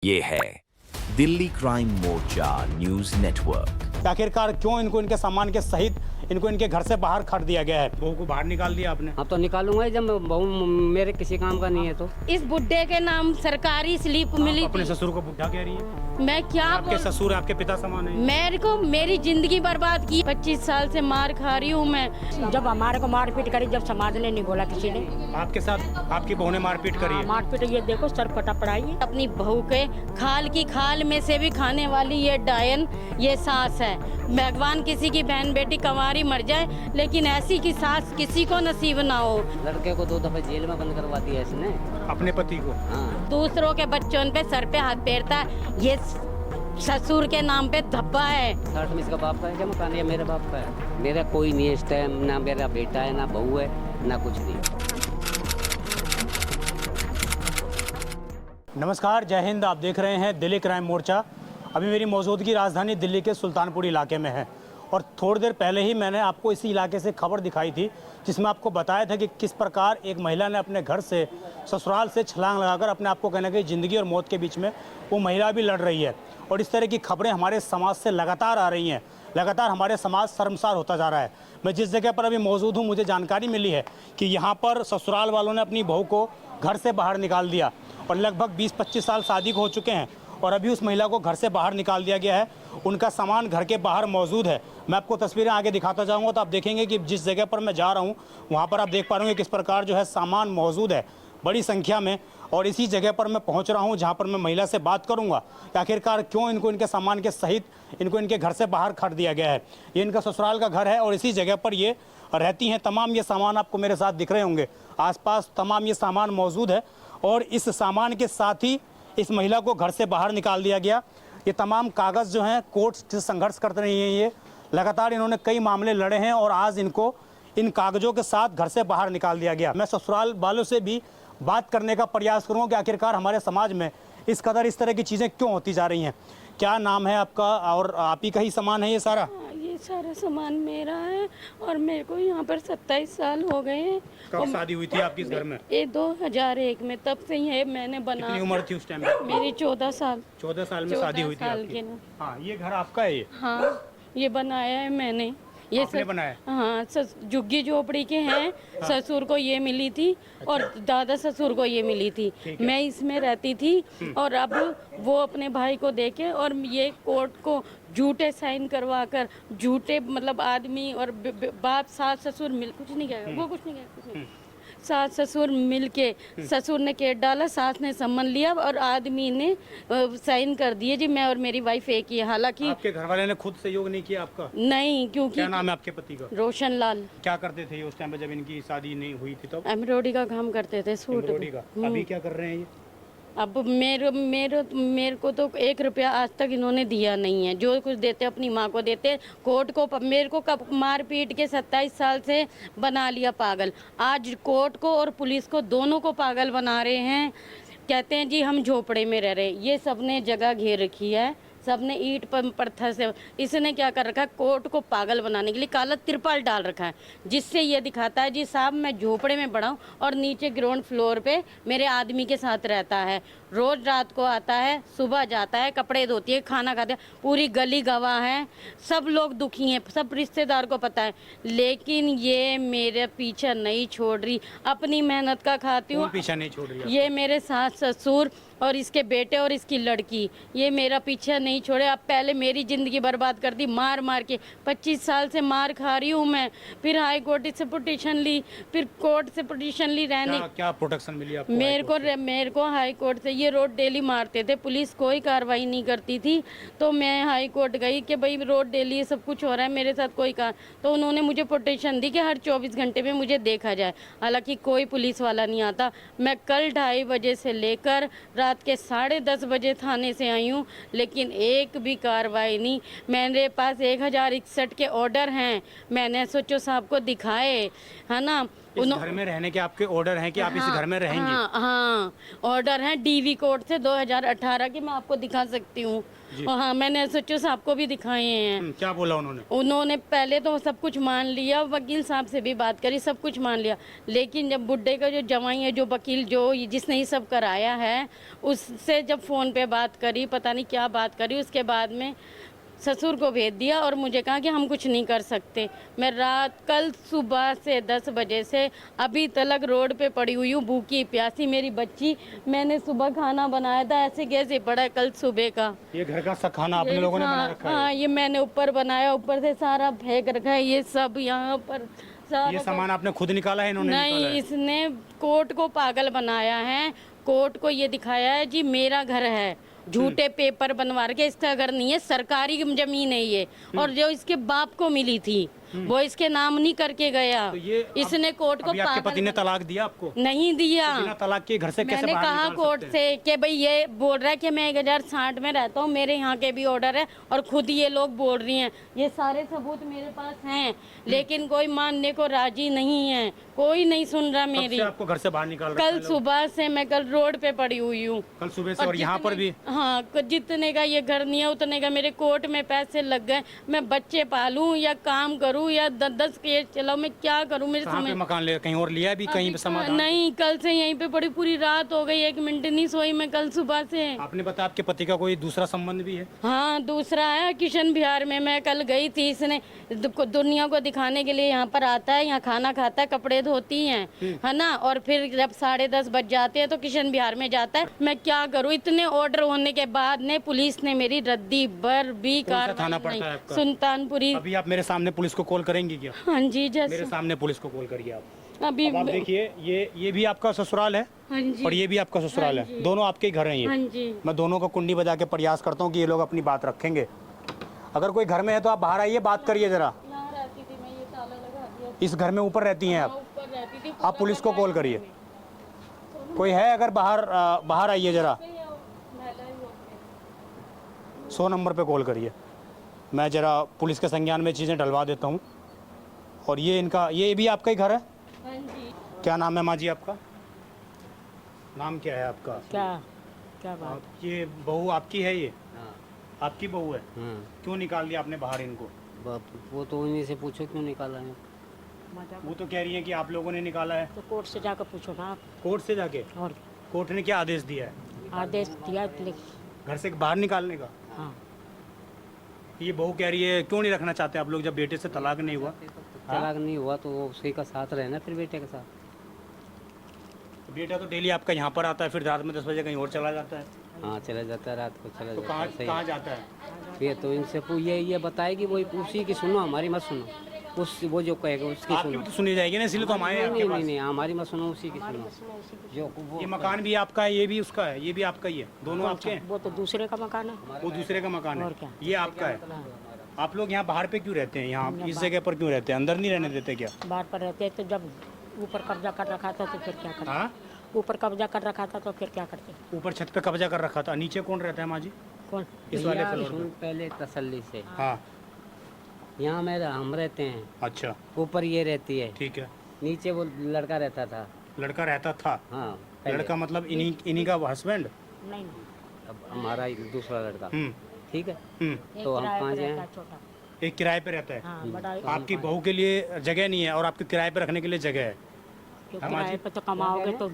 ये है दिल्ली क्राइम मोर्चा news network. आखिरकार क्यों इनको इनके सामान के सहित इनको इनके घर से बाहर खट दिया गया है? बहू को बाहर निकाल दिया आपने? हाँ तो निकालूंगा ही, जब बहू मेरे किसी काम का नहीं है तो। इस बुड्ढे के नाम सरकारी स्लिप मिली अपने थी। ससुर को बुढ़ा कह रही है? मैं क्या आपके ससुर आपके पिता समान है। मेरे को मेरी जिंदगी बर्बाद की। 25 साल से मार खा रही हूँ मैं। जब हमारे को मारपीट करी, जब समाज ने नहीं बोला किसी ने। आपके साथ आपकी बहू ने मारपीट करी है? मारपीट, ये देखो सर फटा पड़ा है। अपनी बहू के खाल की खाल में से भी खाने वाली ये डायन, ये सास है। भगवान किसी की बहन बेटी कंवारी मर जाए, लेकिन ऐसी की सास किसी को नसीब ना हो। लड़के को 2 दफे जेल में बंद करवा दिया इसने। अपने पति को? हाँ। दूसरों के बच्चों पे सर पे हाथ फेरता है। ये ससुर के नाम पे धब्बा है। 60 में इसका बाप का है क्या मकान? या मेरे बाप का है? मेरा कोई नहीं है इस टाइम, ना मेरा बेटा है, ना बहू है, ना कुछ नहीं। नमस्कार, जय हिंद। आप देख रहे हैं दिल्ली क्राइम मोर्चा। अभी मेरी मौजूदगी राजधानी दिल्ली के सुल्तानपुर इलाके में है और थोड़ी देर पहले ही मैंने आपको इसी इलाके से खबर दिखाई थी जिसमें आपको बताया था कि किस प्रकार एक महिला ने अपने घर से ससुराल से छलांग लगाकर अपने आप को कहना कि ज़िंदगी और मौत के बीच में वो महिला भी लड़ रही है। और इस तरह की खबरें हमारे समाज से लगातार आ रही हैं। लगातार हमारे समाज शर्मसार होता जा रहा है। मैं जिस जगह पर अभी मौजूद हूँ, मुझे जानकारी मिली है कि यहाँ पर ससुराल वालों ने अपनी बहू को घर से बाहर निकाल दिया और लगभग 20-25 साल शादी को हो चुके हैं और अभी उस महिला को घर से बाहर निकाल दिया गया है। उनका सामान घर के बाहर मौजूद है। मैं आपको तस्वीरें आगे दिखाता जाऊंगा तो आप देखेंगे कि जिस जगह पर मैं जा रहा हूं वहां पर आप देख पा रहे होंगे किस प्रकार जो है सामान मौजूद है बड़ी संख्या में। और इसी जगह पर मैं पहुंच रहा हूं जहां पर मैं महिला से बात करूंगा कि आखिरकार क्यों इनको इनके सामान के सहित इनको इनके घर से बाहर खट दिया गया है। ये इनका ससुराल का घर है और इसी जगह पर ये रहती हैं। तमाम ये सामान आपको मेरे साथ दिख रहे होंगे, आसपास तमाम ये सामान मौजूद है और इस सामान के साथ ही इस महिला को घर से बाहर निकाल दिया गया। ये तमाम कागज़ जो हैं कोर्ट से संघर्ष करते रहे हैं। ये लगातार इन्होंने कई मामले लड़े हैं और आज इनको इन कागज़ों के साथ घर से बाहर निकाल दिया गया। मैं ससुराल वालों से भी बात करने का प्रयास करूँगा कि आखिरकार हमारे समाज में इस कदर इस तरह की चीज़ें क्यों होती जा रही हैं। क्या नाम है आपका और आप ही का ही सामान है ये सारा? ये सारा सामान मेरा है और मेरे को यहाँ पर 27 साल हो गए हैं। कब शादी हुई थी आपकी इस घर में? ये 2001 में, तब से ये मैंने बना। कितनी उम्र थी उस टाइम पे? मेरी 14 साल। 14 साल में शादी हुई थी आपकी? हाँ, ये घर आपका है? ये हाँ, ये बनाया है मैंने। ये आपने बनाया? हाँ, झुग्गी झोपड़ी के हैं। ससुर को ये मिली थी और दादा ससुर को ये मिली थी। मैं इसमें रहती थी और अब वो अपने भाई को देके और ये कोर्ट को झूठे साइन करवा कर, झूठे मतलब आदमी और बाप सास ससुर मिल कुछ नहीं कहेगा, वो कुछ नहीं कहेगा, कुछ नहीं। सास ससुर मिलके, ससुर ने केस डाला, सास ने सम्मन लिया और आदमी ने साइन कर दिए जी मैं और मेरी वाइफ एक ही है। हालांकि आपके घर वाले ने खुद सहयोग नहीं किया आपका? नहीं, क्योंकि क्या नाम है आपके पति का? रोशन लाल। क्या करते थे उस टाइम पे जब इनकी शादी नहीं हुई थी? तो एम्ब्रॉयडरी का काम करते थे, सूट का। अभी क्या कर रहे हैं ये? अब मेरे को तो 1 रुपया आज तक इन्होंने दिया नहीं है। जो कुछ देते अपनी माँ को देते। कोर्ट को मेरे को कब मार पीट के 27 साल से बना लिया पागल। आज कोर्ट को और पुलिस को दोनों को पागल बना रहे हैं। कहते हैं जी हम झोपड़े में रह रहे। ये सबने जगह घेर रखी है, सबने ईंट पत्थर से। इसने क्या कर रखा है, कोर्ट को पागल बनाने के लिए काला तिरपाल डाल रखा है, जिससे ये दिखाता है जी साहब मैं झोपड़े में बड़ा हूँ और नीचे ग्राउंड फ्लोर पे मेरे आदमी के साथ रहता है। रोज रात को आता है, सुबह जाता है, कपड़े धोती है, खाना खाता है। पूरी गली गवाह है, सब लोग दुखी हैं, सब रिश्तेदार को पता है। लेकिन ये मेरे पीछा नहीं छोड़ रही। अपनी मेहनत का खाती हूँ, पीछा नहीं छोड़ रही। ये मेरे सास ससुर और इसके बेटे और इसकी लड़की, ये मेरा पीछा नहीं छोड़े। अब पहले मेरी ज़िंदगी बर्बाद कर दी मार मार के। 25 साल से मार खा रही हूँ मैं। फिर हाई कोर्ट से पिटीशन ली, फिर कोर्ट से पिटीशन ली। रहने क्या प्रोटेक्शन मिली आपको? मेरे को हाई कोर्ट से ये रोड डेली मारते थे, पुलिस कोई कार्रवाई नहीं करती थी। तो मैं हाई कोर्ट गई कि भाई रोड डेली ये सब कुछ हो रहा है, मेरे साथ कोई तो उन्होंने मुझे पिटीशन दी कि हर 24 घंटे में मुझे देखा जाए। हालांकि कोई पुलिस वाला नहीं आता। मैं कल 2:30 बजे से लेकर रात के 10:30 बजे थाने से आई हूँ, लेकिन एक भी कार्रवाई नहीं। मेरे पास 1061 के ऑर्डर हैं, मैंने एसएचओ साहब को दिखाए, है ना। इस घर में रहने के आपके ऑर्डर हैं कि आप इस घर में रहेंगे? हाँ हाँ, ऑर्डर है डीवी कोर्ट से 2018 की, मैं आपको दिखा सकती हूँ। और हाँ, मैंने एसएचओ साहब को भी दिखाए हैं। क्या बोला उन्होंने? उन्होंने पहले तो सब कुछ मान लिया, वकील साहब से भी बात करी, सब कुछ मान लिया, लेकिन जब बुड्ढे का जो जवाई है, जो वकील जो जिसने ये सब कराया है, उससे जब फ़ोन पे बात करी, पता नहीं क्या बात करी, उसके बाद में ससुर को भेज दिया और मुझे कहा कि हम कुछ नहीं कर सकते। मैं कल सुबह से 10 बजे से अभी तक रोड पे पड़ी हुई हूँ, भूखी प्यासी। मेरी बच्ची, मैंने सुबह खाना बनाया था, ऐसे कैसे पड़ा है कल सुबह का। ये घर का सब खाना अपने लोगों ने बना रखा है? हाँ, ये मैंने ऊपर बनाया, ऊपर से सारा फेंक रखा है, ये सब यहाँ पर सारा। ये सामान आपने खुद निकाला है? इन्होंने नहीं, निकाला है? इसने कोर्ट को पागल बनाया है। कोर्ट को ये दिखाया है जी मेरा घर है, झूठे पेपर बनवा के, इसका घर नहीं है, सरकारी जमीन है ये, और जो इसके बाप को मिली थी वो इसके नाम नहीं करके गया। तो ये इसने कोर्ट को अभी आपके पागल पति ने तलाक दिया आपको? नहीं दिया। बिना तलाक के घर से कैसे मैंने बाहर कहा निकाल कोर्ट सकते हैं? से कि भाई ये बोल रहा है कि मैं 1060 में रहता हूँ, मेरे यहाँ के भी ऑर्डर है, और खुद ये लोग बोल रही हैं, ये सारे सबूत मेरे पास हैं, लेकिन कोई मानने को राजी नहीं है, कोई नहीं सुन रहा कब मेरी। से आपको घर से बाहर निकाल रखा है कल लोग? सुबह से मैं कल रोड पे पड़ी हुई हूँ। कल सुबह से? और यहाँ पर भी? हाँ, जितने का ये घर नहीं है उतने का मेरे कोर्ट में पैसे लग गए। मैं बच्चे पालूं या काम करूं या 10 केस चलाऊं, मैं क्या करूं? मेरे कहाँ पे मकान ले, कहीं और लिया भी कहीं पे समाधान? नहीं, कल से यहीं पे पड़ी, पूरी रात हो गई, 1 मिनट नहीं सोई मैं कल सुबह से। आपने बताया आपके पति का कोई दूसरा संबंध भी है? हाँ, दूसरा है किशन बिहार में। मैं कल गई थी, इसने दुनिया को दिखाने के लिए यहाँ पर आता है, यहाँ खाना खाता है, कपड़े धोती हैं, है ना, और फिर जब 10:30 बज जाते हैं तो किशन बिहार में जाता है। मैं क्या करूँ? इतने ऑर्डर होने के बाद ने पुलिस ने मेरी रद्दी बर भी थाना पड़ता है कार्रवाई आपका? सुल्तानपुरी। अभी आप मेरे सामने पुलिस को कॉल करेंगी क्या? हाँ जी, मेरे जैसे सामने पुलिस को कॉल करिए आप। अभी अब आप देखिए, ये भी आपका ससुराल है हाँ जी, और ये भी आपका ससुराल है, दोनों आपके ही घर हैं हाँ ये। जी। मैं दोनों को कुंडी बजा के प्रयास करता हूँ कि ये लोग अपनी बात रखेंगे। अगर कोई घर में है तो आप बाहर आइए, बात करिए जरा। यहाँ रहती थी मैं, ये ताला लगा दिया, इस घर में ऊपर रहती हैं आप? ऊपर रहती थी। आप पुलिस को कॉल करिए। कोई है अगर बाहर आइए जरा, 100 नंबर पे कॉल करिए। मैं जरा पुलिस के संज्ञान में चीज़ें डलवा देता हूँ। और ये भी आपका ही घर है? हाँ जी। क्या नाम है माँ जी आपका? नाम क्या है आपका? क्या क्या बात? ये बहू आपकी है? ये हाँ आपकी बहू है? हाँ, क्यों निकाल दिया आपने बाहर इनको? वो तो उन्हीं से पूछो क्यों निकाला है। वो तो कह रही है कि आप लोगों ने निकाला है। तो कोर्ट से जाकर पूछो ना आप। कोर्ट से जाके? और कोर्ट ने क्या आदेश दिया है? आदेश दिया है, घर से बाहर निकालने का? हाँ, ये बहू कह रही है क्यों नहीं रखना चाहते आप लोग, जब बेटे से तलाक नहीं हुआ? तलाक नहीं हुआ तो वो उसी का साथ रहना फिर बेटे के साथ। बेटा तो डेली आपका यहाँ पर आता है, फिर रात में 10 बजे कहीं और चला जाता है। हाँ, चला जाता है, रात को चला तो जाता है। सही कहाँ जाता है? ये तो इनसे ये बताएगी, वही उसी की सुनो, हमारी मत सुनो। उस वो जो कहेगा उसकी आपकी सुनो। भी तो सुनी जाएगी ना, इसलिए तो हम आए हैं आपके नहीं पास। नहीं नहीं, हमारी मत सुनो, उसी की सुनो। जो वो ये मकान भी आपका है, ये भी उसका है, ये भी आपका ही है, दोनों आपके हैं? वो तो दूसरे का मकान है। वो दूसरे का मकान और है, क्या? ये आपका है। आप लोग यहाँ बाहर पे क्यों रहते हैं? यहाँ इस जगह पर क्यों रहते हैं? अंदर नहीं रहने देते क्या? बाहर पर रहते हैं तो जब ऊपर कब्जा कर रखा था तो फिर क्या करते? हाँ, ऊपर कब्जा कर रखा था तो फिर क्या करते? ऊपर छत पे कब्जा कर रखा था, नीचे कौन रहता है माँ जी? कौन? इस वाले भैया, फ्लोर सुन पे? पहले तसल्ली से। हाँ, यहाँ हम रहते हैं, अच्छा, ऊपर ये रहती है, ठीक है। नीचे वो लड़का रहता था। लड़का रहता था? हाँ, पहले। लड़का मतलब इन्हीं का हस्बैंड? नहीं, अब हमारा दूसरा लड़का, हम्म ठीक है। हम्म। तो हम किराए कहाँ पे जाएं? रहता है छोटा। एक किराए पे रहता है? हाँ, बड़ा आपकी बहू के लिए जगह नहीं है और आपके किराए पे रखने के लिए जगह है? किराए पे तो कमाओगे तो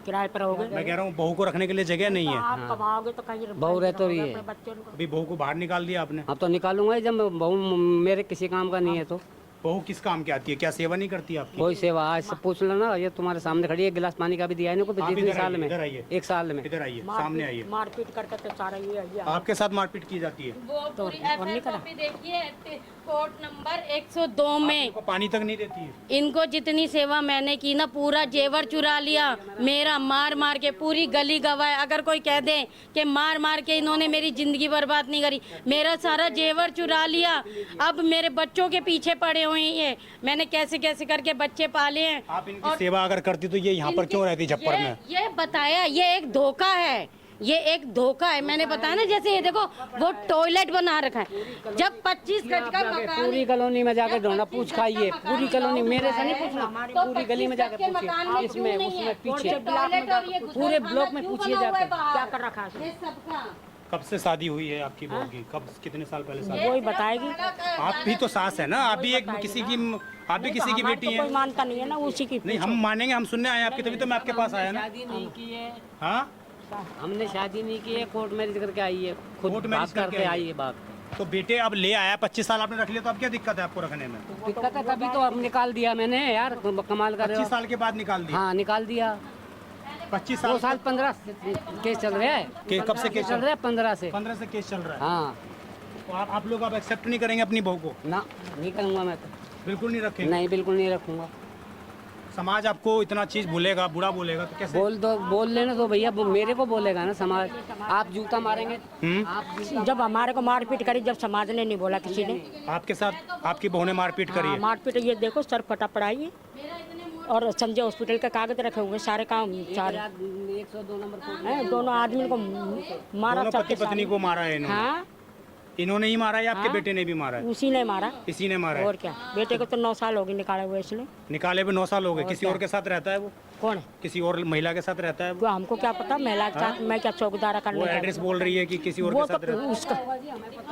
किराए पर रहोगे। मैं कह रहा हूँ बहू को रखने के लिए जगह नहीं है। आप कमाओगे तो कहीं बहू रह तो रही है। अपने बच्चों को। अभी बहू को बाहर निकाल दिया आपने? अब तो निकालूंगा ही, जब बहू मेरे किसी काम का नहीं है तो। बहू किस काम की आती है? क्या सेवा नहीं करती आपकी? कोई सेवा आज से पूछ लेना, ये तुम्हारे सामने खड़ी है, गिलास पानी का भी दिया है इनको आप पिछले इधर साल आइए, में, इधर आइए। 1 साल में। इधर आइए, सामने आइए। मारपीट करके तो सारा ये आपके साथ मारपीट की जाती है? वो तो पूरी और नहीं FI करा। कॉपी देखिए, कोर्ट नंबर 102 में इनको पानी तक नहीं देती है? इनको जितनी सेवा मैंने की ना, पूरा जेवर चुरा लिया मेरा, मार मार के पूरी गली गवाए। अगर कोई कह दे कि मार मार के इन्होंने मेरी जिंदगी बर्बाद नहीं करी, मेरा सारा जेवर चुरा लिया। अब मेरे बच्चों के पीछे पड़े हुए हैं ये, मैंने कैसे कैसे करके बच्चे पाले हैं। आप इनकी सेवा अगर करती तो ये यहाँ पर क्यों रहती छप्पर में? ये बताया, ये एक धोखा है, ये एक धोखा है। मैंने बताया ना, जैसे ये देखो वो टॉयलेट बना रखा है। जब 25 गज का मकान, पूरी कॉलोनी में जाके ढूंढना, पूछ खाइए पूरी कॉलोनी, मेरे से नहीं पूछना, तो पूरी गली में जाके पूछिए, इसमें उसमें पीछे पूरे ब्लॉक में पूछिए जाके क्या कर रखा है। ये सबका कब से शादी हुई है आपकी बहू की? कब, कितने साल पहले शादी? वही बताएगी। आप भी तो सास है ना, आप भी एक किसी की, आप भी किसी की हमारे बेटी तो कोई है। मानता नहीं है ना, उसी की। नहीं, हम मानेंगे, हम सुनने आए हैं आपकी, तभी तो मैं आपके पास आया ना। शादी नहीं की है, हाँ, हमने शादी नहीं की है, कोर्ट मैरिज करके आई है, खुद कोर्ट बात मैरिज करके करके आई आई है बात। तो बेटे अब ले आया, 25 साल आपने रख लिया, तो अब क्या दिक्कत है आपको रखने में? दिक्कत है तभी तो अब निकाल दिया मैंने यार, कमाल कर रहे 25 हो। साल के बाद निकाल दिया? हाँ निकाल दिया, 25 2 साल साल 15 केस चल रहा है। कब से केस चल रहा है 15 से। 15 से केस चल रहा है। हाँ तो आप लोग अब एक्सेप्ट नहीं करेंगे अपनी बहू को? ना, नहीं करूँगा मैं तो, बिल्कुल नहीं रखेंगे? नहीं बिल्कुल नहीं रखूँगा। समाज आपको इतना चीज बोलेगा, बुरा बोलेगा, तो कैसे? बोल लेना तो भैया, वो मेरे को बोलेगा ना समाज। आप जूता मारेंगे, आप जब हमारे को मारपीट करी, जब समाज ने नहीं बोला किसी ने। आपके साथ आपकी बहू ने मारपीट करी हाँ, है? मारपीट, ये देखो सर फटा पड़ा है ये। और संजय हॉस्पिटल के कागज रखे हुए सारे काम, सारे 102 नंबर कोर्ट हैं। दोनों आदमी को मारा, दोनों पति पत्नी को मारा है इन्होंने? हाँ, इन्होंने ही मारा है या आपके हाँ। बेटे ने भी मारा है? उसी ने मारा। इसी ने मारा है। और क्या, बेटे को तो 9 साल हो गए निकाले हुए इसने। निकाले भी 9 साल हो गए। किसी और के साथ रहता है वो? कौन है? किसी और महिला के साथ रहता है वो? तो हमको क्या पता, महिला के साथ मैं क्या चौकीदारा वो करने एड्रेस बोल रही है कि किसी और वो के साथ तो रहता उसका,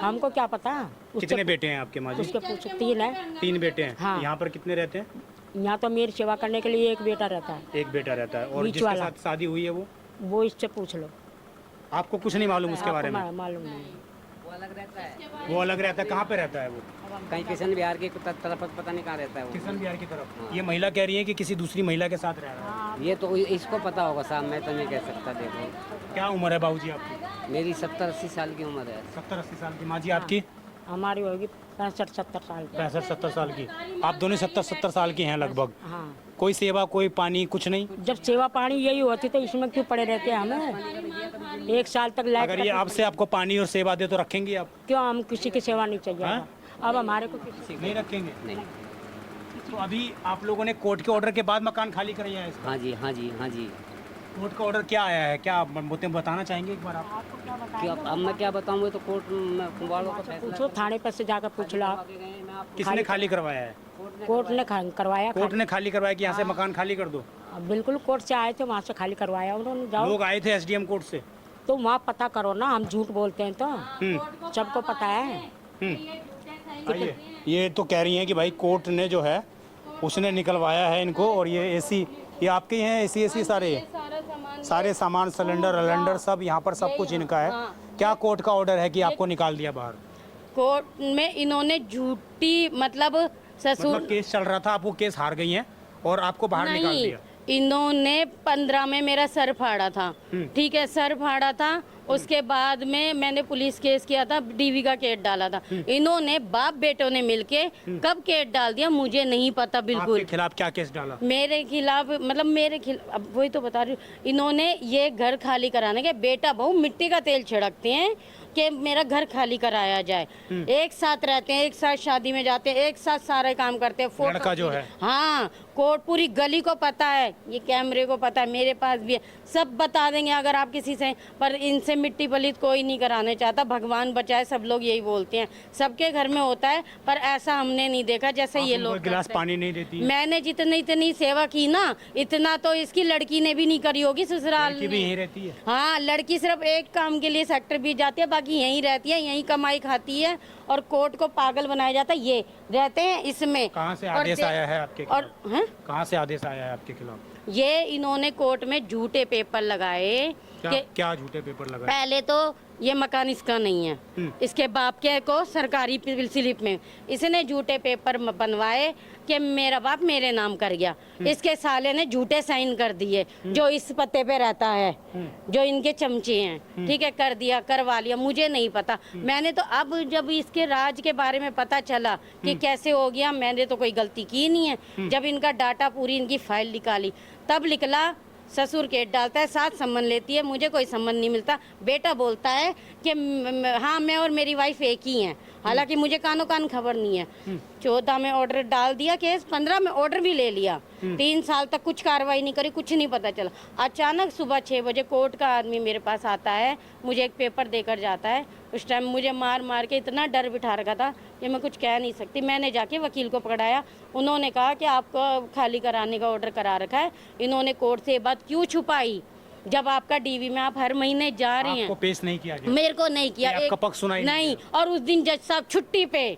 हमको क्या पता। है। कितने बेटे हैं आपके माँ जी? उसके पूछ, 3 है। 3 बेटे हैं। हाँ। यहाँ पर कितने रहते हैं? यहाँ तो मेरी सेवा करने के लिए एक बेटा रहता है, एक बेटा रहता है। और बीच जिसके वाला। साथ शादी हुई है वो इससे पूछ लो। आपको कुछ नहीं मालूम उसके बारे में? मालूम नहीं। वो अलग रहता है, वो अलग रहता है। कहाँ पे रहता है वो? कहीं किशन बिहार के तरफ पता नहीं कहाँ रहता है वो। किशन बिहार की तरफ। ये महिला कह रही है कि किसी दूसरी महिला के साथ रह रहा है। ये तो इसको पता होगा साहब, मैं तो नहीं कह सकता। देखो क्या उम्र है बाबूजी आपकी? मेरी 70-80 साल की उम्र है। 70-80 साल की। माँ जी आपकी? हमारी होगी 65-70 साल की। 65-70 साल की। आप दोनों 70-70 साल की हैं लगभग। हाँ, कोई सेवा, कोई पानी, कुछ नहीं? जब सेवा पानी यही होती तो इसमें क्यों पड़े रहते हैं हमें? 1 साल तक लाइट अगर ये आपसे आपको पानी और सेवा दे तो रखेंगे आप? क्यों, हम किसी की सेवा नहीं चाहिए। हाँ? अब हमारे को किसी नहीं रखेंगे। नहीं। तो अभी आप लोगों ने कोर्ट के ऑर्डर के बाद मकान खाली कर लिया है इसका? हाँ जी, हाँ जी, हाँ जी। कोर्ट का ऑर्डर क्या आया है, क्या आप बताना चाहेंगे एक बार आप? क्यों अब मैं क्या बताऊँ, वो तो कोर्ट वालों को फैसला। पूछो, थाने पर से जाकर पूछ लो आप। किसने खाली करवाया है? कोर्ट ने करवाया। कोर्ट ने खाली करवाया कि यहाँ से मकान खाली कर दो? बिल्कुल, कोर्ट से आए थे, वहाँ से खाली करवाया उन्होंने। जाओ लोग आए थे एसडीएम कोर्ट से? तो वहाँ पता करो ना, हम झूठ बोलते हैं तो हम्म। सबको पता है। आइए, ये तो कह रही हैं कि भाई कोर्ट ने जो है उसने निकलवाया है इनको। और ये एसी, ये आपके ही हैं? एसी सारे सामान, सिलेंडर सब यहाँ पर सब कुछ इनका है। क्या कोर्ट का ऑर्डर है कि आपको निकाल दिया बाहर? कोर्ट में इन्होंने झूठी, मतलब ससुर, मतलब केस चल रहा था, आपको केस हार गई हैं और आपको बाहर निकाल नहीं, दिया? इन्होंने 15 में मेरा सर फाड़ा था। ठीक है, सर फाड़ा था। उसके बाद में मैंने पुलिस केस किया था, डीवी का केस डाला था। इन्होंने बाप बेटों ने मिलके कब केस डाल दिया मुझे नहीं पता बिल्कुल। आपके खिलाफ क्या केस डाला? मेरे खिलाफ, मतलब मेरे खिलाफ, अब वही तो बता रही हूँ। इन्होंने ये घर खाली कराने के, बेटा बहू मिट्टी का तेल छिड़कते हैं कि मेरा घर खाली कराया जाए। एक साथ रहते हैं, एक साथ शादी में जाते हैं, एक साथ सारे काम करते हैं। लड़का जो है? हाँ, कोर्ट पूरी गली को पता है, ये कैमरे को पता है, मेरे पास भी है, सब बता देंगे अगर आप किसी से। पर इनसे मिट्टी पलीत कोई नहीं कराने चाहता, भगवान बचाए, सब लोग यही बोलते हैं। सबके घर में होता है, पर ऐसा हमने नहीं देखा जैसे ये लोग गिलास करते हैं। पानी नहीं देती? मैंने इतनी सेवा की ना, इतना तो इसकी लड़की ने भी नहीं करी होगी ससुराल लड़की भी में। यहीं रहती है? हाँ, लड़की सिर्फ एक काम के लिए सेक्टर भी जाती है, बाकी यहीं रहती है, यहीं कमाई खाती है। और कोर्ट को पागल बनाया जाता है, ये रहते हैं इसमें। कहाँ से और आदेश आया है आपके और खिलाफ? हैं? कहाँ से आदेश आया है आपके खिलाफ? ये इन्होंने कोर्ट में झूठे पेपर लगाए क्या कि क्या झूठे पेपर लगाए? पहले तो ये मकान इसका नहीं है, इसके बाप के को सरकारी स्लिप में इसने झूठे पेपर बनवाए कि मेरा बाप मेरे नाम कर गया। इसके साले ने झूठे साइन कर दिए, जो इस पते पे रहता है, जो इनके चमचे हैं। ठीक है, कर दिया, करवा लिया, मुझे नहीं पता। मैंने तो अब जब इसके राज के बारे में पता चला कि कैसे हो गया, मैंने तो कोई गलती की नहीं है। जब इनका डाटा पूरी इनकी फाइल निकाली, तब निकला ससुर केस डालता है, साथ संबंध लेती है, मुझे कोई संबंध नहीं मिलता। बेटा बोलता है कि हाँ मैं और मेरी वाइफ एक ही हैं, हालांकि मुझे कानो कान खबर नहीं है। 14 में ऑर्डर डाल दिया केस, 15 में ऑर्डर भी ले लिया। 3 साल तक कुछ कार्रवाई नहीं करी, कुछ नहीं पता चला। अचानक सुबह 6 बजे कोर्ट का आदमी मेरे पास आता है, मुझे एक पेपर देकर जाता है। उस टाइम मुझे मार मार के इतना डर बिठा रखा था कि मैं कुछ कह नहीं सकती। मैंने जाके वकील को पकड़ाया, उन्होंने कहा कि आपको खाली कराने का ऑर्डर करा रखा है। इन्होंने कोर्ट से ये बात क्यों छुपाई, जब आपका डीवी में आप हर महीने जा रही हैं। आपको पेश नहीं किया गया? मेरे को नहीं किया, आपका पक्ष सुनाई नहीं। और उस दिन जज साहब छुट्टी पे,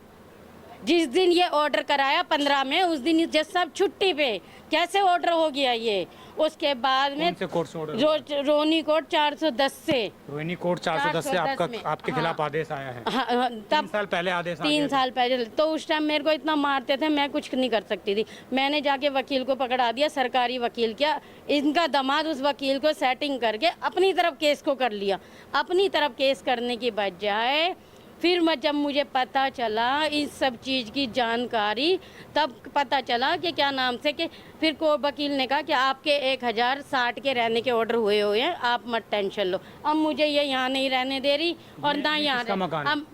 जिस दिन ये ऑर्डर कराया 15 में, उस दिन जज साहब छुट्टी पे। कैसे ऑर्डर हो गया ये? उसके बाद में कौन से कोर्ट से ऑर्डर? रोहिणी कोर्ट 410 से। रोहिणी कोर्ट 410 से आपके खिलाफ आदेश आया है? हाँ, तब 3 साल पहले आदेश आ 3 गया साल पहले। तो उस टाइम मेरे को इतना मारते थे, मैं कुछ नहीं कर सकती थी। मैंने जाके वकील को पकड़ा दिया, सरकारी वकील क्या, इनका दामाद उस वकील को सेटिंग करके अपनी तरफ केस को कर लिया। अपनी तरफ केस करने की बजाय फिर जब मुझे पता चला इस सब चीज़ की जानकारी, तब पता चला कि क्या नाम से कि फिर को वकील ने कहा कि आपके 1060 के रहने के ऑर्डर हुए हैं, आप मत टेंशन लो। अब मुझे ये यहाँ नहीं रहने दे रही और ना यहाँ। अब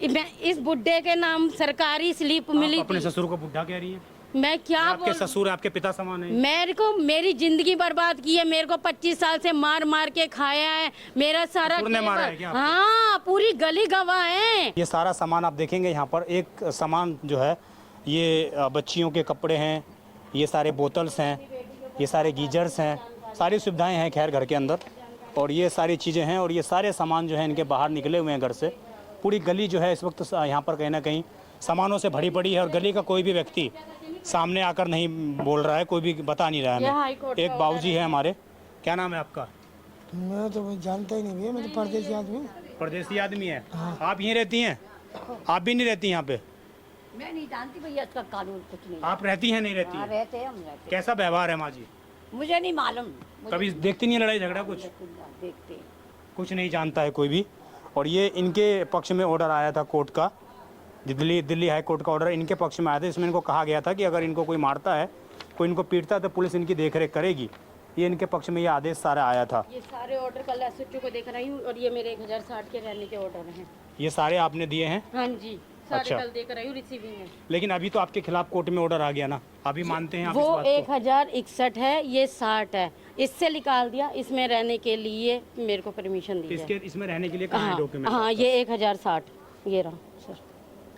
मैं इस बुड्ढे के नाम सरकारी स्लिप मिली। अपने ससुर को बुढ़ा कह रही है? मैं क्या आपके ससुर आपके पिता समान है? मेरे को मेरी जिंदगी बर्बाद की है। मेरे को 25 साल से मार मार के खाया है। मेरा सारा मारा है क्या? हाँ, पूरी गली गवाह है। ये सारा सामान आप देखेंगे यहाँ पर। एक सामान जो है ये बच्चियों के कपड़े हैं, ये सारे बोतल्स हैं, ये सारे गीजर्स हैं, सारी सुविधाएं हैं खैर घर के अंदर। और ये सारी चीज़ें हैं और ये सारे सामान जो है इनके बाहर निकले हुए हैं घर से। पूरी गली जो है इस वक्त यहाँ पर कहीं ना कहीं सामानों से भरी पड़ी है और गली का कोई भी व्यक्ति सामने आकर नहीं बोल रहा है, कोई भी बता नहीं रहा है हमें। एक बाबूजी है हमारे। क्या नाम है आपका? मैं तो जानता ही नहीं भैया, मैं तो परदेसी आदमी। परदेसी आदमी है? आप यहीं रहती हैं? आप भी नहीं रहती यहाँ पे? मैं नहीं जानती भैया इसका कानून कुछ नहीं। आप रहती हैं नहीं रहती हाँ, हैं? रहते हैं हम रहते कैसा व्यवहार है माँ जी? हैं। मुझे नहीं मालूम। कभी देखती नहीं है लड़ाई झगड़ा? कुछ देखते हैं। कुछ नहीं जानता है कोई भी। और ये इनके पक्ष में ऑर्डर आया था कोर्ट का, दिल्ली हाई कोर्ट का ऑर्डर इनके पक्ष में आया था। इसमें इनको कहा गया था कि अगर इनको कोई मारता है, कोई इनको पीटता है तो पुलिस इनकी देखरेख करेगी। ये इनके पक्ष में ये आदेश सारा आया था। ये सारे ऑर्डर कल एसएचओ को देख रही हूँ और ये मेरे 1060 के रहने के ऑर्डर हैं। ये सारे आपने दिए हैं? हाँ जी, सारे अच्छा। कल देख रही हूँ रिसीविंग में। लेकिन अभी तो आपके खिलाफ कोर्ट में ऑर्डर आ गया ना, अभी मानते हैं आप वो इस बात को? 1061 है, ये 60 है। इससे निकाल दिया, इसमें रहने के लिए मेरे को परमिशन दी है। इसके इसमें रहने के लिए कहाँ है डॉक्यूमेंट? हाँ, ये 1060 ये रहा सर।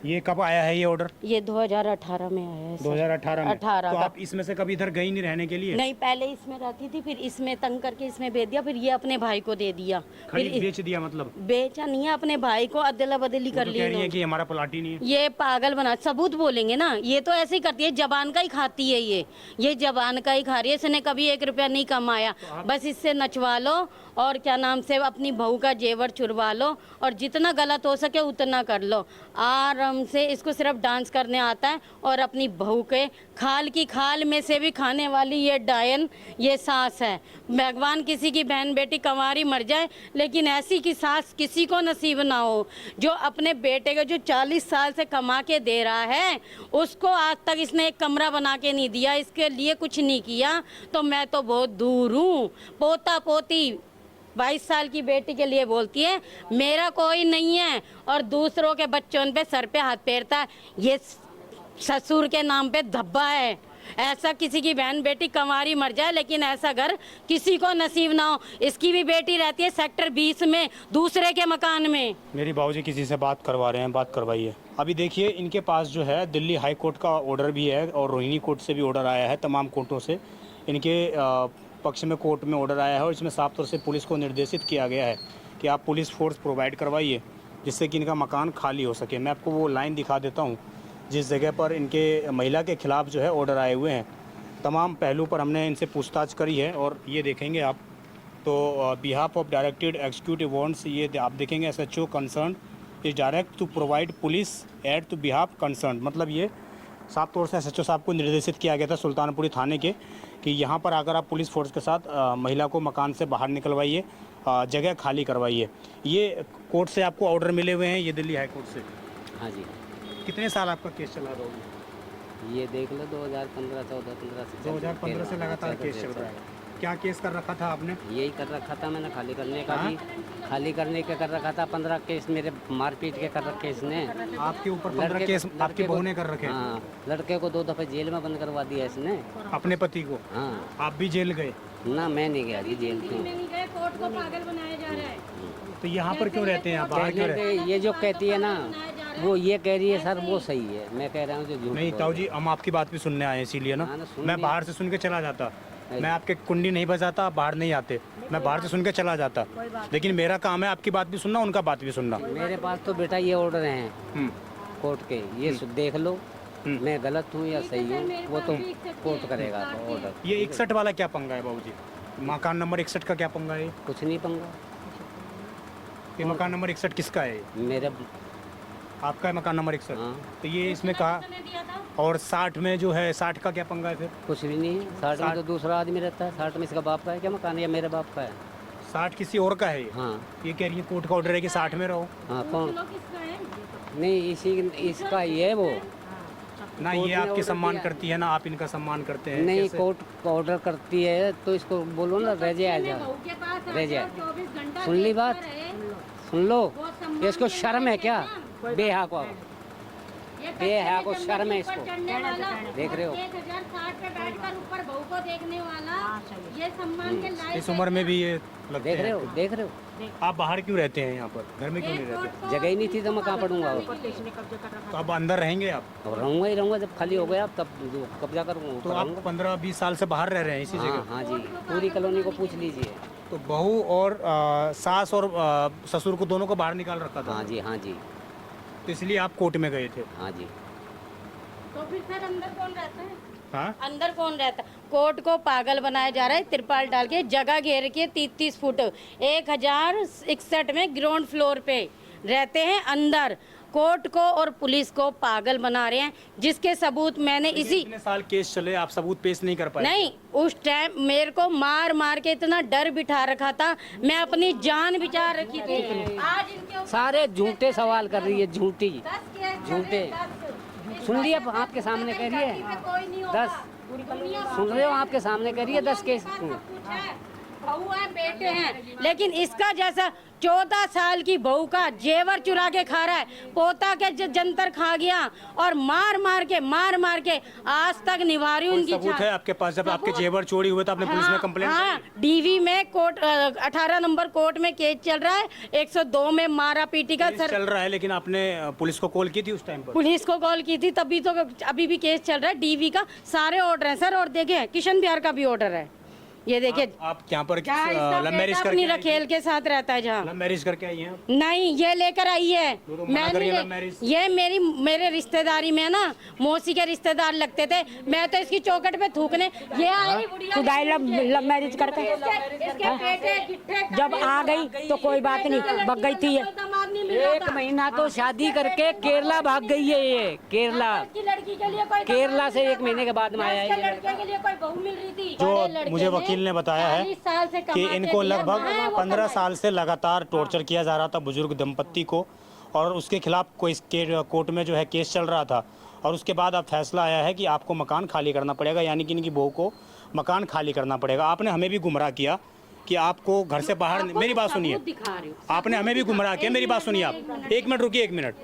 ये कब आया है ये ऑर्डर? ये 2018 में आया है सर। 2018 में? 18 तो का। आप इसमें से कभी इधर गई नहीं रहने के लिए? नहीं, पहले इसमें रहती थी, फिर इसमें तंग करके इसमें भेज दिया, फिर ये अपने भाई को दे दिया। खरीद बेच दिया मतलब? बेचा नहीं है, अपने भाई को अदला बदली कर तो ली कह रही है इन्होंने। कि हमारा प्लाट ही नहीं है। ये पागल बना, सबूत बोलेंगे ना। ये तो ऐसे ही करती है, जबान का ही खाती है ये जबान का ही खा रही है। इसने कभी 1 रुपया नहीं कमाया। बस इससे नचवा लो और क्या नाम से अपनी बहू का जेवर चुरवा लो और जितना गलत हो सके उतना कर लो। आराम से इसको सिर्फ डांस करने आता है और अपनी बहू के खाल की खाल में से भी खाने वाली ये डायन, ये सास है। भगवान किसी की बहन बेटी कंवारी मर जाए, लेकिन ऐसी की सास किसी को नसीब ना हो, जो अपने बेटे को जो 40 साल से कमा के दे रहा है, उसको आज तक इसने एक कमरा बना के नहीं दिया, इसके लिए कुछ नहीं किया। तो मैं तो बहुत दूर हूँ। पोता पोती 22 साल की बेटी के लिए बोलती है मेरा कोई नहीं है और दूसरों के बच्चों पे सर पे हाथ फेरता है। ये ससुर के नाम पे धब्बा है। ऐसा किसी की बहन बेटी कंवारी मर जाए, लेकिन ऐसा घर किसी को नसीब ना हो। इसकी भी बेटी रहती है सेक्टर 20 में, दूसरे के मकान में। मेरी बाबूजी किसी से बात करवा रहे हैं, बात करवाइए। अभी देखिए इनके पास जो है दिल्ली हाई कोर्ट का ऑर्डर भी है और रोहिणी कोर्ट से भी ऑर्डर आया है। तमाम कोर्टों से इनके पक्ष में कोर्ट में ऑर्डर आया है और इसमें साफ तौर से पुलिस को निर्देशित किया गया है कि आप पुलिस फोर्स प्रोवाइड करवाइए जिससे कि इनका मकान खाली हो सके। मैं आपको वो लाइन दिखा देता हूँ जिस जगह पर इनके महिला के खिलाफ जो है ऑर्डर आए हुए हैं। तमाम पहलू पर हमने इनसे पूछताछ करी है और ये देखेंगे आप तो behalf of directed executive wants, ये आप देखेंगे SHO concern is direct to provide police aid to behalf concern. मतलब ये साफ तौर से एसएचओ साहब को निर्देशित किया गया था सुल्तानपुरी थाने के कि यहाँ पर आकर आप पुलिस फोर्स के साथ महिला को मकान से बाहर निकलवाइए, जगह खाली करवाइए। ये कोर्ट से आपको ऑर्डर मिले हुए हैं, ये दिल्ली हाई कोर्ट से। हाँ जी। कितने साल आपका केस चला रहा होगा? ये देख लो 2015 14 15 से 2015 से लगातार केस चल रहा है। क्या केस कर रखा था आपने? यही कर रखा था मैंने, खाली करने का भी, खाली करने का कर रखा था। 15 केस मेरे मारपीट के कर रखे इसने। आपके ऊपर 15 केस आपकी बहू ने कर रखे हैं? हाँ, लड़के को 2 दफे जेल में बंद करवा दिया इसने। अपने पति को? हाँ। आप भी जेल गए? ना मैं नहीं गया जी जेल। क्यों? कोर्ट को पागल बनाया जा रहा है। तो यहाँ पर क्यों रहते हैं आप? बाहर क्यों रहते हैं? ये जो कहती है ना, वो ये कह रही है सर वो सही है, मैं कह रहा हूँ जो झूठ नहीं बोल ताऊ जी, हम आपकी बात भी सुनने आए हैं इसीलिए ना। हाँ ना, सुन मैं लिया। बाहर से सुन के चला जाता, मैं आपके कुंडी नहीं बजाता, आप बाहर नहीं आते, मैं बाहर से सुन के चला जाता। लेकिन मेरा काम है आपकी बात भी सुनना, उनका बात भी सुनना। मेरे पास तो बेटा ये ऑर्डर हैं कोर्ट के, ये देख लो मैं गलत हूँ या सही हूँ, वो तो कोर्ट करेगा ऑर्डर। ये 61 वाला क्या पंगा है बाबूजी? मकान नंबर 61 का क्या पंगा है? कुछ नहीं पंगा। ये मकान नंबर 61 किसका है? मेरे आपका है मकान नंबर 61? हाँ। तो ये इसमें कहा, और 60 में जो है 60 का क्या पंगा है फिर? कुछ भी नहीं है। 60 में तो दूसरा आदमी रहता है, 60 में इसका बाप का है क्या मकान, या मेरे बाप का है? 60 किसी और का है ये? हाँ। ये कह रही है कोर्ट का ऑर्डर है कि 60 में रहो। हाँ कौन? नहीं इसका ही है वो। ना कोर्ट ये ने आपकी ऑर्डर सम्मान दिया। करती है ना आप इनका सम्मान करते हैं? नहीं कैसे? कोर्ट ऑर्डर करती है तो इसको बोलो ना रह जाए, रह जाए। सुन ली बात, सुन लो। इसको शर्म है क्या? बेहा को बेहा को शर्म है इसको। देख रहे हो 1060 पे बैठकर ऊपर बहू को देखने वाला, ये सम्मान के लायक इस उम्र में भी ये लगते देख रहे हैं? हो, देख रहे हो। आप बाहर क्यों रहते हैं यहाँ पर? घर में क्यों नहीं रहते? जगह ही नहीं थी तो मैं कहाँ पढ़ूंगा? तो अब अंदर रहेंगे आप? और रहूंगा ही रहूंगा, जब खाली हो गया तब कब्जा करूंगा। तो आप 15-20 साल से बाहर रह रहे हैं इसी हाँ जगह? हाँ जी, पूरी कॉलोनी को पूछ लीजिए। तो बहू और सास और ससुर को दोनों को बाहर निकाल रखा था? हाँ जी, हाँ जी, तो इसलिए आप कोर्ट में गए थे? हाँ जी। तो फिर सर अंदर कौन रहता है? हाँ? अंदर कौन रहता? कोर्ट को पागल बनाया जा रहा है, तिरपाल डाल के जगह घेर के 30-30 फुट 1061 में ग्राउंड फ्लोर पे रहते हैं अंदर। कोर्ट को और पुलिस को पागल बना रहे हैं, जिसके सबूत मैंने इसी इतने साल केस चले, आप सबूत पेश नहीं कर पाए? नहीं, उस टाइम मेरे को मार मार के इतना डर बिठा रखा था, मैं अपनी जान बचा रखी थी। आज इनके ऊपर सारे झूठे सवाल कर रही है, झूठी 10 केस चले, झूठे। 10। सुन लिया आपके सामने कह रही है कोई नहीं होगा। 10। सुन रहे हो आपके सामने कह रही है 10 केस। बहू है, बेटे हैं, लेकिन इसका जैसा 14 साल की बहू का जेवर चुरा के खा रहा है, पोता के जंतर खा गया, और मार मार के आज तक निभा रही हूँ उनकी सबूत है आपके पास? जब आपके जेवर चोरी हुए तो आपने पुलिस में कंप्लेंट? हाँ, डीवी में कोर्ट 18 नंबर कोर्ट में केस चल रहा है, 102 में मारा पीटी का सर चल रहा है, लेकिन आपने पुलिस को कॉल की थी उस टाइम पर? पुलिस को कॉल की थी, तभी तो अभी भी केस चल रहा है। डीवी का सारे ऑर्डर हैं सर, और देखें किशन बिहार का भी ऑर्डर है, ये देखिए। आप यहाँ पर लव मैरिज अपनी करके रखेल के साथ रहता है जहाँ। लव मैरिज करके आई हैं? नहीं, ये लेकर आई है। तो मना मैं करिए नहीं लव मैरिज। ये मेरे रिश्तेदारी में ना मौसी के रिश्तेदार लगते थे, मैं तो इसकी चौकट पे थूकने ये आई बुढ़िया। खुदाई लव मैरिज करके इसके बेटे गिट्ठे जब आ गई तो कोई बात नहीं, भग गई थी ये। दामाद नहीं मिला 1 महीना तो शादी करके केरला भाग गई है ये। केरला, की लड़की के लिए कोई केरला से 1 महीने के बाद में आया इसके है। लड़के के लिए कोई बहू मिल रही थी। जो बड़े लड़के मुझे ने वकील ने बताया है 40 साल से कि कमा के इनको दिया, लगभग हाँ, वो 15 कमाए। साल से लगातार टॉर्चर किया जा रहा था बुजुर्ग दंपत्ति को, और उसके खिलाफ कोई कोर्ट में जो है केस चल रहा था, और उसके बाद अब फैसला आया है कि आपको मकान खाली करना पड़ेगा, यानी कि इनकी बहू को मकान खाली करना पड़ेगा। आपने हमें भी गुमराह किया कि आपको घर से बाहर, मेरी बात सुनिए, आपने हमें भी गुमराह किया, मेरी बात सुनिए आप, 1 मिनट रुकिए, 1 मिनट।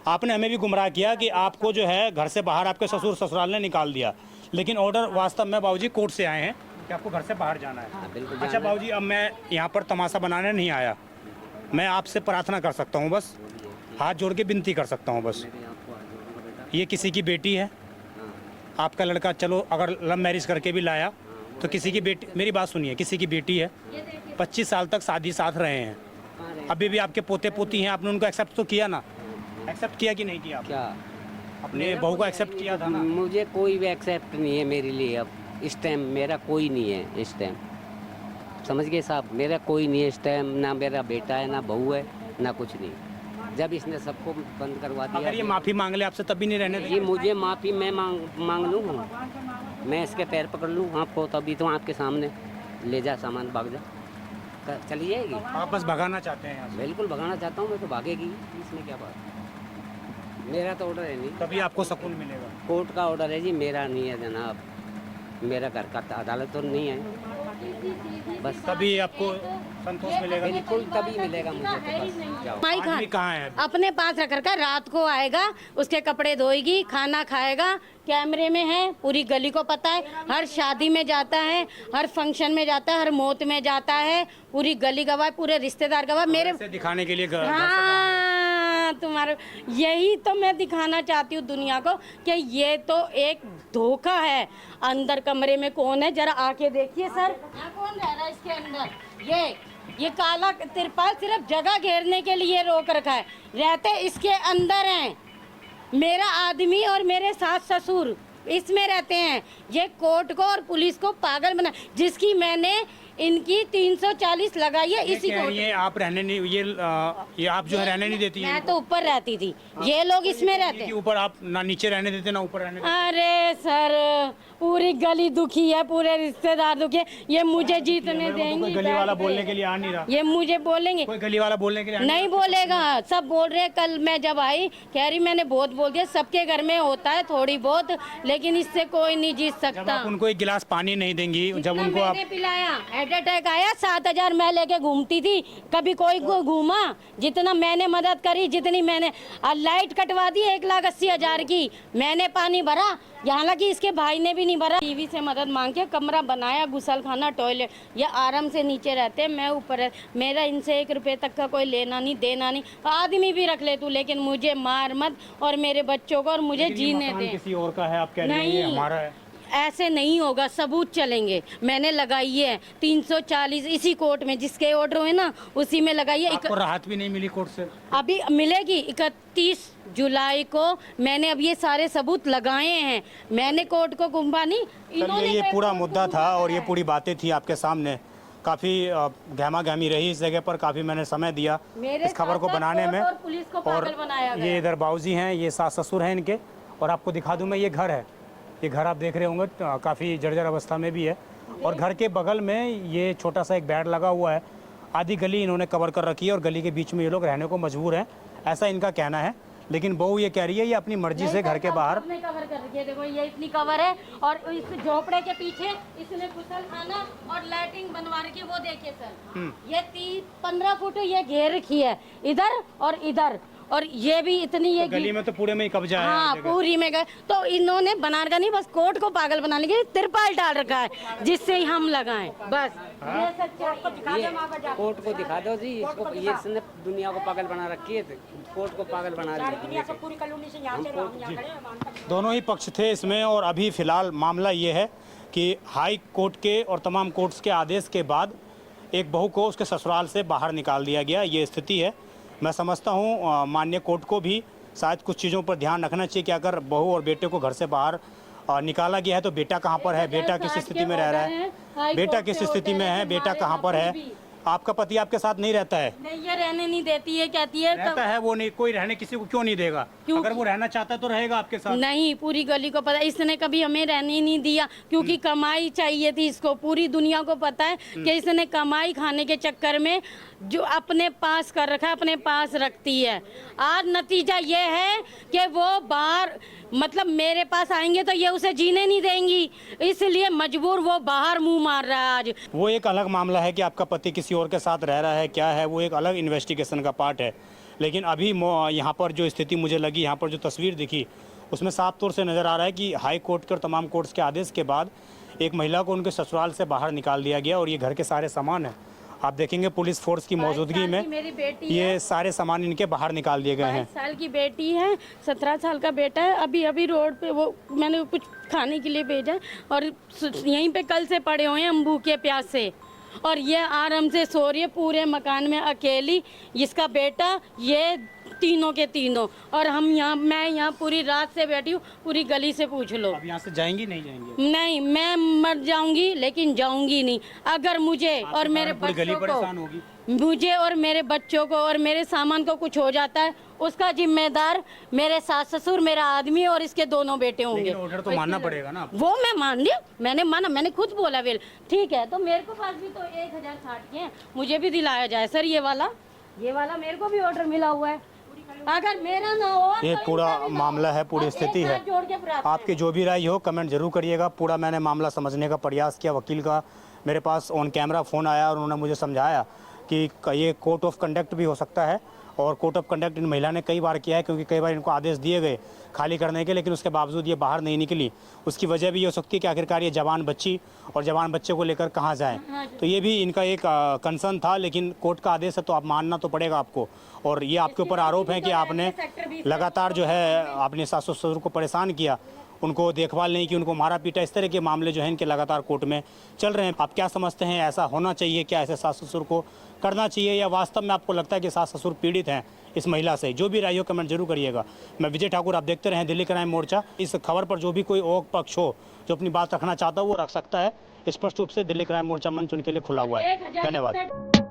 आपने हमें भी गुमराह किया कि आपको जो है घर से बाहर आपके ससुर ससुराल ने निकाल दिया, लेकिन ऑर्डर वास्तव में बाबूजी कोर्ट से आए हैं कि आपको घर से बाहर जाना है। बिल्कुल अच्छा बाबूजी, अब मैं यहाँ पर तमाशा बनाने नहीं आया, मैं आपसे प्रार्थना कर सकता हूँ, बस हाथ जोड़ के विनती कर सकता हूँ बस। ये किसी की बेटी है, आपका लड़का चलो अगर लव मैरिज करके भी लाया तो किसी की बेटी, मेरी बात सुनिए, किसी की बेटी है, 25 साल तक शादी साथ रहे हैं, अभी भी आपके पोते पोती हैं, आपने उनको एक्सेप्ट तो किया ना? एक्सेप्ट किया कि नहीं किया? क्या अपने बहू को एक्सेप्ट किया था ना? मुझे कोई भी एक्सेप्ट नहीं है मेरे लिए अब इस टाइम, मेरा कोई नहीं है इस टाइम, समझ गए साहब, मेरा कोई नहीं है इस टाइम, ना मेरा बेटा है, ना बहू है, ना कुछ नहीं। जब इसने सबको बंद करवा दिया, अगर ये माफ़ी मांग ले आपसे तब भी नहीं रहने ये देंगे? मुझे माफ़ी मैं मांग लूँ, मैं इसके पैर पकड़ लूँ आपको, तभी तो आपके सामने ले जा सामान, भाग जा, चली जाएगी। आप बस भगाना चाहते हैं यहाँ से? बिल्कुल भगाना चाहता हूँ मैं, तो भागेगी, इसमें क्या बात। मेरा तो ऑर्डर है नहीं, तभी आपको सुकून मिलेगा। कोर्ट का ऑर्डर है जी, मेरा नहीं है जनाब, मेरा घर का अदालत तो नहीं है, बस तभी आपको संतोष मिलेगा। बिल्कुल तभी मिलेगा मुझे तो बस जाओ। माई आदमी खान कहाँ है? अपने पास रख रखा, रात को आएगा, उसके कपड़े धोएगी, खाना खाएगा, कैमरे में है, पूरी गली को पता है, हर शादी में जाता है, हर फंक्शन में जाता है, हर मौत में जाता है, पूरी गली गवाह, पूरे रिश्तेदार गवाह। मेरे से दिखाने के लिए हाँ, तुम्हारे यही तो मैं दिखाना चाहती हूँ दुनिया को कि ये तो एक धोखा है। अंदर कमरे में कौन है, जरा आके देखिए सर, यहाँ कौन रह रहा है इसके अंदर? ये काला तिरपाल सिर्फ जगह घेरने के लिए रोक रखा है, रहते इसके अंदर हैं। मेरा आदमी और मेरे सास ससुर इसमें रहते हैं। ये कोर्ट को और पुलिस को पागल बना, जिसकी मैंने इनकी 340 लगाई है इसी को। ये आप रहने नहीं, ये आप जो है रहने नहीं देती मैं तो ऊपर रहती थी, ये लोग इसमें रहते कि हैं। ऊपर आप ना नीचे रहने देते ना ऊपर रहने देते। अरे सर, पूरी गली दुखी है, पूरे रिश्तेदार दुखी है, ये मुझे जीतने कोई देंगे? गली वाला बोलने के लिए आ नहीं रहा, ये मुझे बोलेंगे? कोई गली वाला बोलने के लिए नहीं बोलेगा, सब बोल रहे हैं। कल मैं जब आई कह रही मैंने बहुत बोल दिया, सबके घर में होता है थोड़ी बहुत, लेकिन इससे कोई नहीं जीत जब सकता। आप उनको एक गिलास पानी नहीं देंगी, जब इतना उनको आप मैंने पिलाया, हार्ट अटैक आया, 7,000 मैं लेके घूमती थी, कभी कोई घूमा? जितना मैंने मदद करी, जितनी मैंने लाइट कटवा दी 1,80,000 की, मैंने पानी भरा, हालांकि इसके भाई ने भी नहीं भरा। टीवी से मदद मांग के कमरा बनाया, गुसल खाना, टॉयलेट, ये आराम से नीचे रहते हैं, मैं ऊपर। मेरा इनसे 1 रुपए तक का कोई लेना नहीं देना नहीं, आदमी भी रख ले तू, लेकिन मुझे मार मत, और मेरे बच्चों को, और मुझे जीने दे। किसी और का है, आप कह रही हैं ये नहीं। हमारा है। ऐसे नहीं होगा, सबूत चलेंगे। मैंने लगाई है 340 इसी कोर्ट में, जिसके ऑर्डर हुए ना उसी में लगाई है। आपको राहत भी नहीं मिली कोर्ट से? अभी मिलेगी 31 जुलाई को। मैंने अब ये सारे सबूत लगाए हैं, मैंने कोर्ट को गुम्बा नहीं, इन्होंने। ये पूरा मुद्दा था और ये पूरी बातें थी आपके सामने। काफ़ी गहमा गहमी रही इस जगह पर, काफ़ी मैंने समय दिया मेरे इस खबर को साथ-साथ बनाने में। और पुलिस को पागल बनाया गया। ये इधर बाबूजी हैं, ये सास ससुर हैं इनके, और आपको दिखा दूं मैं, ये घर है। ये घर आप देख रहे होंगे काफ़ी जर्जर अवस्था में भी है, और घर के बगल में ये छोटा सा एक बेड लगा हुआ है। आधी गली इन्होंने कवर कर रखी है और गली के बीच में ये लोग रहने को मजबूर हैं, ऐसा इनका कहना है। लेकिन बहू ये कह रही है ये अपनी मर्जी से घर के बाहर कवर कर रखी है। देखो ये इतनी कवर है, और इस झोपड़े के पीछे इसने गुसल खाना और लैट्रिन बनवा रखी है, वो देखिए सर, ये 15 फुट ये घेर रखी है, इधर और इधर, और ये भी इतनी ये गली में तो पूरे में ही कब्जा है। हाँ, पूरी में गए तो इन्होंने बना रखा नहीं, बस कोर्ट को पागल बना लेंगे, तिरपाल डाल रखा है जिससे हम लगाएं, बस। ये सच्चाई। कोर्ट को दिखा दो जी, इसको ये इसने दुनिया को पागल बना रखी है, कोर्ट को पागल बना रही है। पूरी कॉलोनी से यहाँ से हम यहाँ खड़े हैं, वहाँ तक। दोनों ही पक्ष थे इसमें, और अभी फिलहाल मामला ये है कि हाई कोर्ट के और तमाम कोर्ट्स के आदेश के बाद एक बहू को उसके ससुराल से बाहर निकाल दिया गया, ये स्थिति है। मैं समझता हूँ माननीय कोर्ट को भी शायद कुछ चीज़ों पर ध्यान रखना चाहिए कि अगर बहू और बेटे को घर से बाहर निकाला गया है तो बेटा कहाँ पर है, बेटा किस स्थिति में रह रहा है, बेटा किस स्थिति में है, बेटा कहाँ पर है। आपका पति आपके साथ नहीं रहता है? नहीं, ये रहने नहीं देती है, कहती है रहता है वो नहीं, कोई रहने किसी को क्यों नहीं देगा? अगर वो रहना चाहता तो रहेगा आपके साथ। नहीं, पूरी गली को पता है, इसने कभी हमें रहने नहीं दिया, क्योंकि कमाई चाहिए थी इसको। पूरी दुनिया को पता है कि इसने कमाई खाने के चक्कर में जो अपने पास कर रखा है, अपने पास रखती है। आज नतीजा ये है कि वो बाहर, मतलब मेरे पास आएंगे तो ये उसे जीने नहीं देंगी, इसलिए मजबूर वो बाहर मुंह मार रहा है आज। वो एक अलग मामला है कि आपका पति किसी और के साथ रह रहा है, क्या है, वो एक अलग इन्वेस्टिगेशन का पार्ट है। लेकिन अभी यहाँ पर जो स्थिति मुझे लगी, यहाँ पर जो तस्वीर दिखी, उसमें साफ तौर से नज़र आ रहा है कि हाई कोर्ट के और तमाम कोर्ट्स के आदेश के बाद एक महिला को उनके ससुराल से बाहर निकाल दिया गया, और ये घर के सारे सामान हैं। आप देखेंगे पुलिस फोर्स की मौजूदगी में मेरी बेटी ये सारे सामान इनके बाहर निकाल दिए गए हैं। 22 साल की बेटी है, 17 साल का बेटा है। अभी रोड पे वो मैंने कुछ खाने के लिए भेजा है, और यहीं पे कल से पड़े हुए हैं हम भूखे प्यासे, और ये आराम से सो रही है पूरे मकान में अकेली, इसका बेटा, ये तीनों के तीनों, और हम यहाँ, मैं यहाँ पूरी रात से बैठी हूँ, पूरी गली से पूछ लो। अब यहाँ से जाएंगी नहीं जाएंगी? नहीं, मैं मर जाऊंगी लेकिन जाऊंगी नहीं। अगर मुझे और मेरे गली बच्चों परेशान को, होगी। मुझे और मेरे बच्चों को और मेरे सामान को कुछ हो जाता है, उसका जिम्मेदार मेरे सास ससुर, मेरा आदमी और इसके दोनों बेटे होंगे। लेकिन ऑर्डर तो मानना पड़ेगा ना। वो मैं मान लिया, मैंने माना, मैंने खुद बोला वेल ठीक है, तो मेरे को पास भी तो 1060 के हैं, मुझे भी दिलाया जाए सर। ये वाला मेरे को भी ऑर्डर मिला हुआ है, अगर मेरा ना हो। ये तो पूरा इनका भी मामला है, पूरी अब स्थिति एक है। साथ जोड़ के प्राप्त आपकी जो भी राय हो कमेंट जरूर करिएगा। पूरा मैंने मामला समझने का प्रयास किया, वकील का मेरे पास ऑन कैमरा फ़ोन आया और उन्होंने मुझे समझाया कि ये कोड ऑफ कंडक्ट भी हो सकता है। और कोड ऑफ कंडक्ट इन महिला ने कई बार किया है, क्योंकि कई बार इनको आदेश दिए गए खाली करने के, लेकिन उसके बावजूद ये बाहर नहीं निकली। उसकी वजह भी ये हो सकती है कि आखिरकार ये जवान बच्ची और जवान बच्चे को लेकर कहाँ जाएं। तो ये भी इनका एक कंसर्न था, लेकिन कोर्ट का आदेश है तो आप मानना तो पड़ेगा आपको। और ये आपके ऊपर आरोप है कि आपने लगातार जो है अपने सास ससुर को परेशान किया, उनको देखभाल नहीं की, उनको मारा पीटा। इस तरह के मामले जो हैं इनके लगातार कोर्ट में चल रहे हैं। आप क्या समझते हैं, ऐसा होना चाहिए क्या? ऐसे सास ससुर को करना चाहिए, या वास्तव में आपको लगता है कि सास ससुर पीड़ित हैं इस महिला से? जो भी राय हो कमेंट जरूर करिएगा। मैं विजय ठाकुर, आप देखते रहें दिल्ली क्राइम मोर्चा। इस खबर पर जो भी कोई ओक पक्ष हो जो अपनी बात रखना चाहता हो वो रख सकता है। स्पष्ट रूप से दिल्ली क्राइम मोर्चा मंच उनके लिए खुला हुआ है। धन्यवाद।